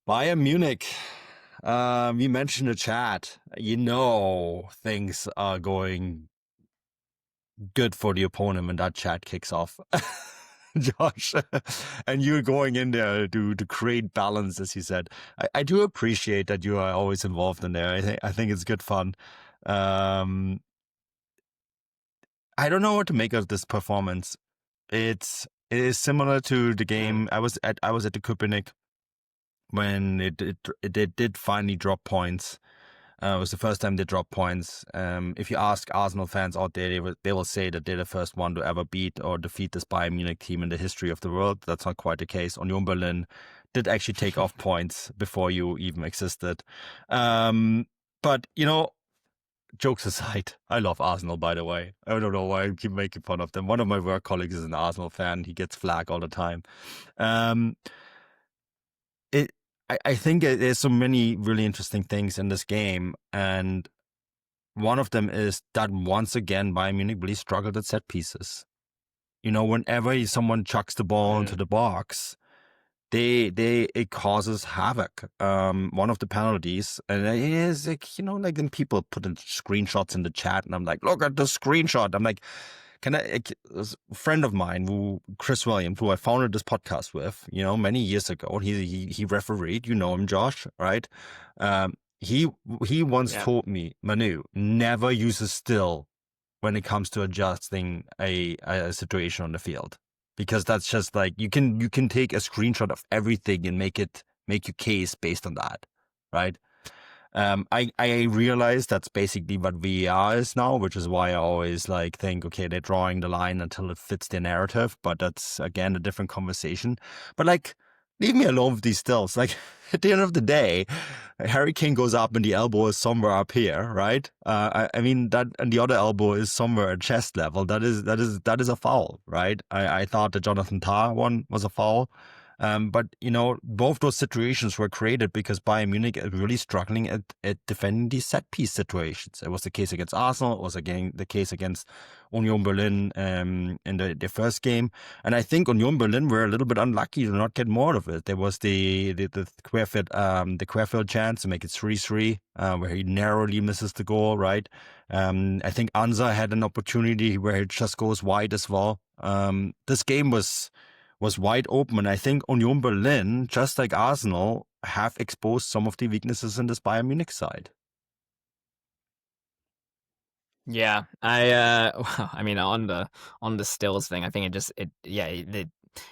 Bayern Munich. We mentioned the chat. Things are going good for the opponent when that chat kicks off. Josh, and you're going in there to create balance, as you said. I do appreciate that you are always involved in there. I think it's good fun. Um, I don't know what to make of this performance. It is similar to the game I was at the Köpenick when it did finally drop points. It was the first time they dropped points. If you ask Arsenal fans out there, they will say that they're the first one to ever beat or defeat this Bayern Munich team in the history of the world. That's not quite the case. Union Berlin did actually take off points before you even existed. But, jokes aside, I love Arsenal, by the way. I don't know why I keep making fun of them. One of my work colleagues is an Arsenal fan. He gets flack all the time. I think there's so many really interesting things in this game, and one of them is that once again Bayern Munich really struggled at set pieces. Whenever someone chucks the ball into the box, it causes havoc. One of the penalties, and it is like then people put in screenshots in the chat, and I'm like, look at the screenshot. I'm like, a friend of mine, Chris Williams, who I founded this podcast with, many years ago, he refereed, him, Josh, right? He once told me, Manu, never use a still when it comes to adjusting a situation on the field, because that's just like you can take a screenshot of everything and make your case based on that, right? I realize that's basically what VAR is now, which is why I always think, okay, they're drawing the line until it fits their narrative, but that's again a different conversation. But leave me alone with these stills. At the end of the day, Harry Kane goes up and the elbow is somewhere up here, right? I mean that, and the other elbow is somewhere at chest level. That is a foul, right? I thought the Jonathan Tah one was a foul. But both those situations were created because Bayern Munich is really struggling at defending these set piece situations. It was the case against Arsenal. It was again the case against Union Berlin in the first game. And I think Union Berlin were a little bit unlucky to not get more of it. There was the Querfield chance to make it 3-3, where he narrowly misses the goal, right? I think Anza had an opportunity where it just goes wide as well. This game was wide open. And I think Union Berlin, just like Arsenal, have exposed some of the weaknesses in this Bayern Munich side. Yeah, I mean, on the stills thing, I think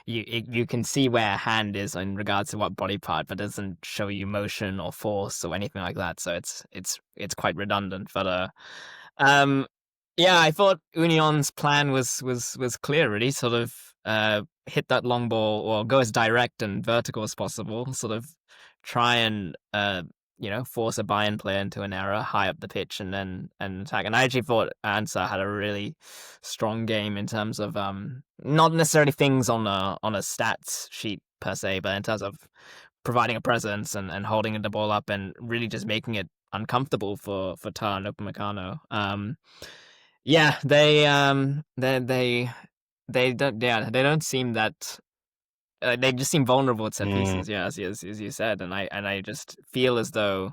you can see where a hand is in regards to what body part, but it doesn't show you motion or force or anything like that. So it's quite redundant. But yeah, I thought Union's plan was clear, really. Sort of hit that long ball or go as direct and vertical as possible. Sort of try and force a Bayern player into an error high up the pitch and then attack. And I actually thought Ansa had a really strong game in terms of not necessarily things on a stats sheet per se, but in terms of providing a presence and holding the ball up and really just making it uncomfortable for Tar and Upamecano. Yeah, they don't seem that. They just seem vulnerable at set pieces, yeah, as you said, and I just feel as though,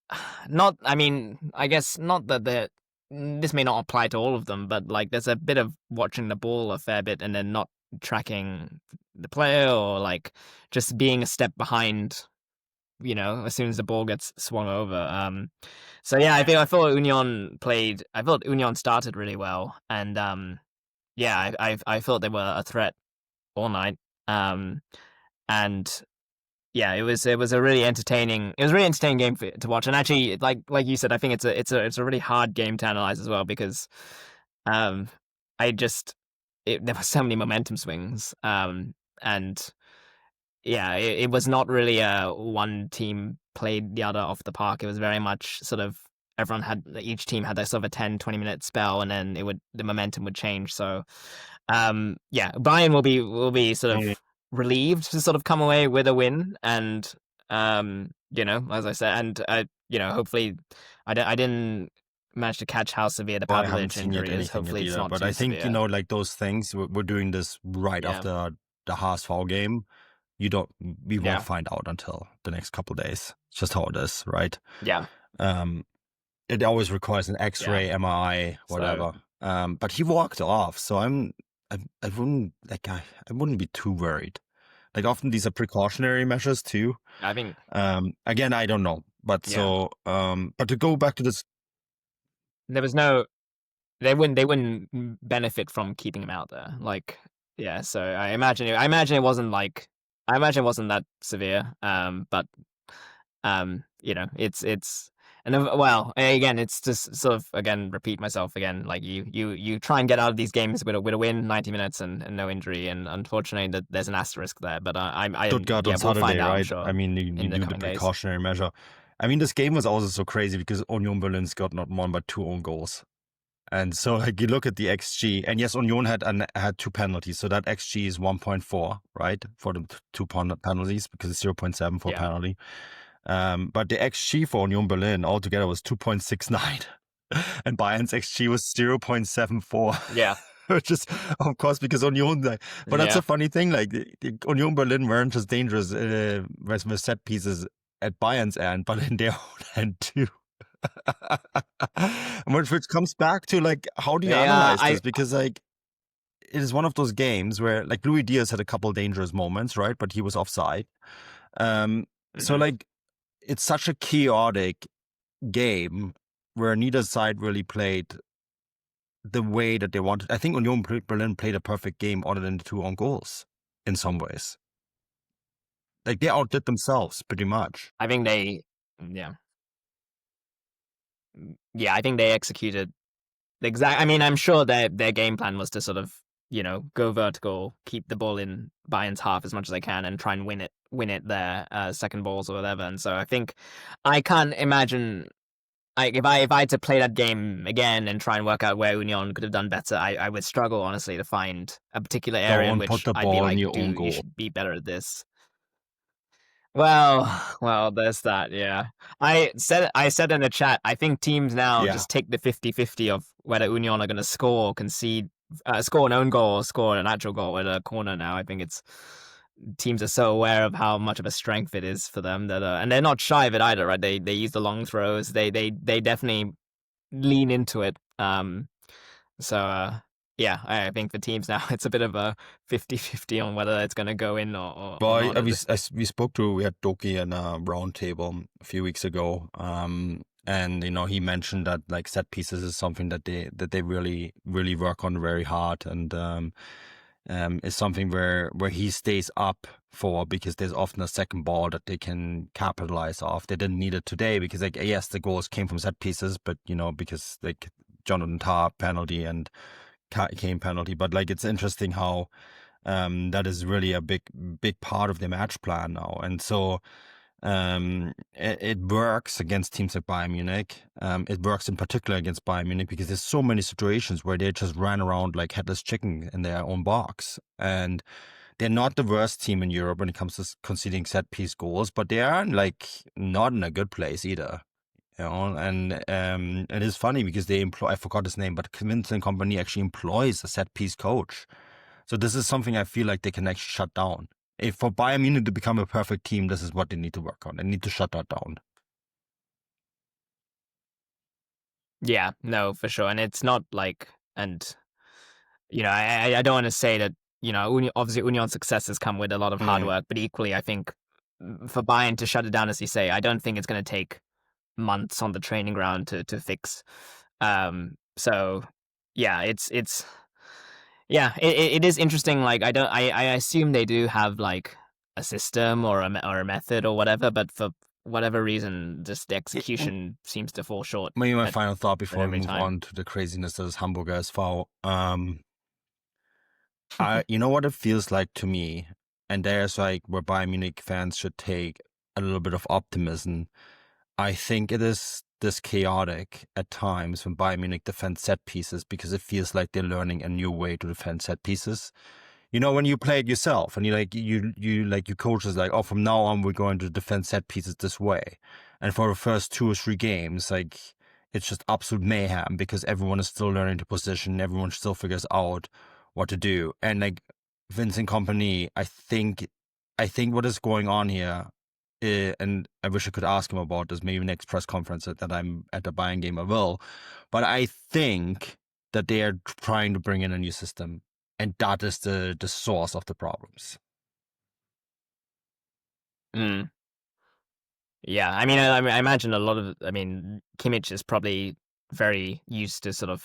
I guess not that this may not apply to all of them, but there's a bit of watching the ball a fair bit and then not tracking the player or just being a step behind, as soon as the ball gets swung over. So yeah, I thought Union started really well, and yeah, I thought they were a threat all night. And yeah, it was a really entertaining game to watch. And actually, like you said, I think it's a really hard game to analyze as well because there were so many momentum swings. And yeah, it was not really one team played the other off the park. It was very much sort of each team had their sort of a 10-20 minute spell, and then the momentum would change. So yeah, Bayern will be sort of relieved to sort of come away with a win, and as I said, and hopefully I didn't manage to catch how severe the Pavlovich injury is. Hopefully it's not but too I think severe. those things we're doing this right after the Haas foul game. we won't Yeah. find out until the next couple of days. It's just how it is, right? Yeah. It always requires an Yeah. X-ray, MRI, So whatever. But he walked off, so I wouldn't I wouldn't be too worried. Like often these are precautionary measures too. I think Again, I don't know, but yeah, but to go back to this, there was they wouldn't benefit from keeping him out there. Like yeah, so I imagine it wasn't like I imagine it wasn't that severe. But it's and well, again, it's just sort of again repeat myself again. Like you try and get out of these games with a win, 90 minutes and no injury, and unfortunately that there's an asterisk there. But Stuttgart on yeah, we'll Saturday, find out, I'm right? sure, I mean, you in the do the coming days. precautionary measure. I mean, this game was also so crazy because Union Berlin got not one but two own goals. And so, like, you look at the XG, and yes, Union had two penalties, so that XG is 1.4, right, for the two penalties because it's 0.7 for Yeah, penalty. But the XG for Union Berlin altogether was 2.69, and Bayern's XG was 0.74. yeah, Which is, of course, because Union. But that's yeah, a funny thing. Like the Union Berlin weren't just dangerous with set pieces at Bayern's end, but in their own end too. Which comes back to like, how do you yeah. analyze this? Because like, it is one of those games where like Louis Diaz had a couple dangerous moments, right? But he was offside. So Mhm. like, it's such a chaotic game where neither side really played the way that they wanted. I think Union Berlin played a perfect game other than the two own goals in some ways. Like they outdid themselves pretty much. I think they, yeah, yeah. I think they executed the exact. I mean, I'm sure their game plan was to sort of go vertical, keep the ball in Bayern's half as much as they can, and try and win it there, second balls or whatever. And so I think I can't imagine. Like if I had to play that game again and try and work out where Union could have done better, I would struggle honestly to find a particular area in Don't put which the I'd be ball in like, your own you goal. should be better at this. Well, well, there's that, yeah. I said in the chat, I think teams now Yeah. just take the 50-50 of whether Union are going to score, concede, score an own goal, or score an actual goal with a corner now. I think it's teams are so aware of how much of a strength it is for them that, and they're not shy of it either, right? They use the long throws. They definitely lean into it. So yeah, I think for teams now it's a bit of a 50-50 on whether it's going to go in or Well, not at this. we had Doki in a round table a few weeks ago, and he mentioned that like set pieces is something that they really work on very hard, and is something where he stays up for because there's often a second ball that they can capitalize off. They didn't need it today because like yes, the goals came from set pieces, but because like Jonathan Tah penalty and Kane penalty, but like it's interesting how. That is really a big part of the match plan now. And so it works against teams like Bayern Munich. It works in particular against Bayern Munich because there's so many situations where they just ran around like headless chicken in their own box. And they're not the worst team in Europe when it comes to conceding set piece goals, but they are like not in a good place either. And it is funny because they employ, I forgot his name, but Vincent Company actually employs a set piece coach. So this is something I feel like they can actually shut down. If for Bayern Munich to become a perfect team, this is what they need to work on. They need to shut that down. Yeah, no, for sure. And it's not like, and I don't want to say that obviously Union's success has come with a lot of hard Mm. work, but equally I think for Bayern to shut it down, as you say, I don't think it's going to take months on the training ground to fix. So yeah, it's yeah, it is interesting. Like I assume they do have like a system or a method or whatever, but for whatever reason, just the execution seems to fall short Maybe my at final thought before we every move time. on to the craziness that is Hamburger SV. You know what it feels like to me, and there's like where Bayern Munich fans should take a little bit of optimism. I think it is this chaotic at times when Bayern Munich defends set pieces because it feels like they're learning a new way to defend set pieces. When you play it yourself and your coach is like, oh, from now on we're going to defend set pieces this way, and for the first 2 or 3 games, like it's just absolute mayhem because everyone is still learning the position, everyone still figures out what to do, and like Vincent Company, I think I think what is going on here, and I wish I could ask him about this, maybe next press conference that I'm at the Bayern game I will, but I think that they are trying to bring in a new system, and that is the source of the problems. Mm. Yeah, I mean, I imagine a lot of. I mean, Kimmich is probably very used to sort of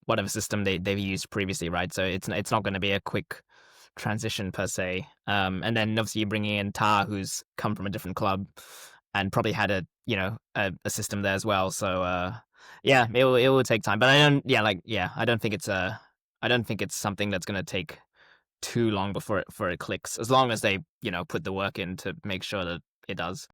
whatever system they've used previously, right? So it's not going to be a quick transition per se. And then obviously you're bringing in Tar, who's come from a different club and probably had a system there as well. So yeah, it will take time. But I don't think it's something that's going to take too long before it clicks. As long as they put the work in to make sure that it does.